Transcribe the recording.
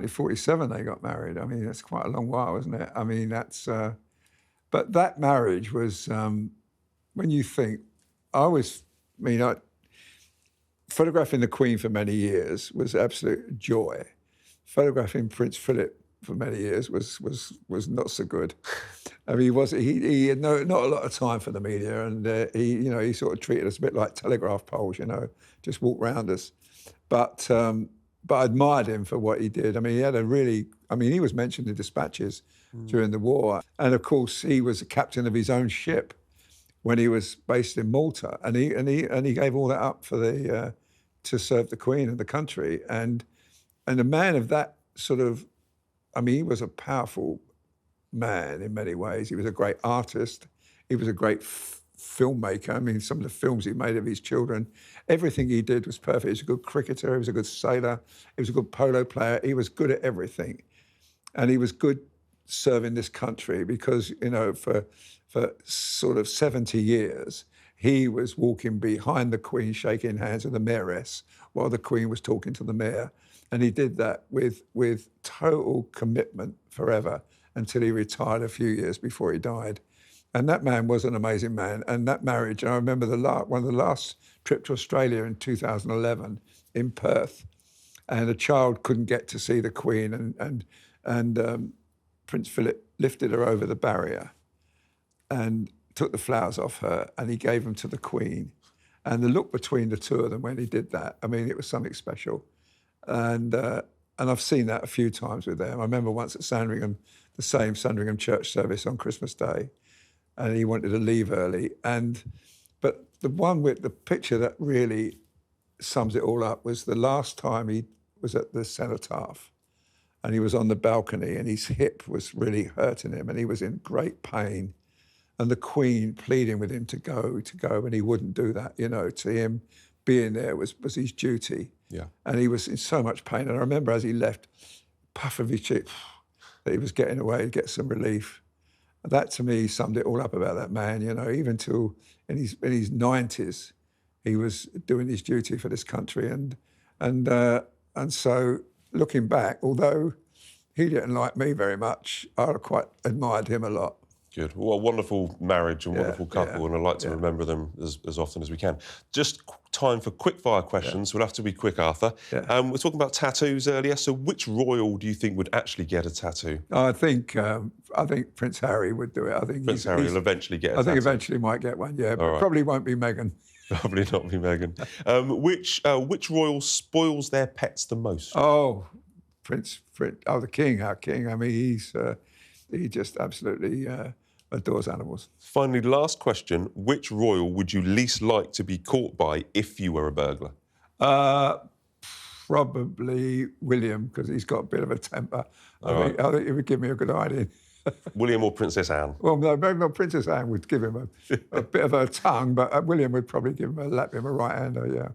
1947 they got married. I mean, that's quite a long while, isn't it? I mean, that's... but that marriage was, when you think, photographing the Queen for many years was absolute joy. Photographing Prince Philip for many years was not so good. I mean, he had not a lot of time for the media, and he sort of treated us a bit like telegraph poles, just walked round us. But I admired him for what he did. I mean, he was mentioned in dispatches during the war, and of course he was a captain of his own ship when he was based in Malta, and he gave all that up for to serve the Queen and the country, and a man of that sort of, I mean, he was a powerful man in many ways. He was a great artist. He was a great filmmaker. I mean, some of the films he made of his children, everything he did was perfect. He was a good cricketer. He was a good sailor. He was a good polo player. He was good at everything, and he was good serving this country because for sort of 70 years he was walking behind the Queen, shaking hands with the mayoress while the Queen was talking to the mayor. And he did that with total commitment forever until he retired a few years before he died. And that man was an amazing man. And that marriage, I remember one of the last trip to Australia in 2011 in Perth, and a child couldn't get to see the Queen, and Prince Philip lifted her over the barrier and took the flowers off her, and he gave them to the Queen. And the look between the two of them when he did that, I mean, it was something special. And I've seen that a few times with them. I remember once at Sandringham, the same Sandringham church service on Christmas Day, and he wanted to leave early. But the picture that really sums it all up was the last time he was at the cenotaph, and he was on the balcony, and his hip was really hurting him, and he was in great pain. And the Queen pleading with him to go, and he wouldn't do that. To him, being there was his duty. Yeah. And he was in so much pain. And I remember as he left, puff of his cheek, that he was getting away to get some relief. And that to me summed it all up about that man. Even till in his 90s, he was doing his duty for this country. And so looking back, although he didn't like me very much, I quite admired him a lot. Good. Well, a wonderful marriage and wonderful couple, and I'd like to remember them as often as we can. Just time for quick-fire questions. We'll have to be quick, Arthur. Yeah. We're talking about tattoos earlier, so which royal do you think would actually get a tattoo? I think Prince Harry would do it. I think Prince Harry will eventually get a tattoo. I think eventually might get one, but probably won't be Meghan. Probably not be Meghan. Which royal spoils their pets the most? Oh, the King, our King. I mean, he just absolutely adores animals. Finally, last question. Which royal would you least like to be caught by if you were a burglar? Probably William, because he's got a bit of a temper. I think it would give me a good idea. William or Princess Anne? Well, no, maybe not. Princess Anne would give him a bit of a tongue, but William would probably lap him a right-hander, yeah.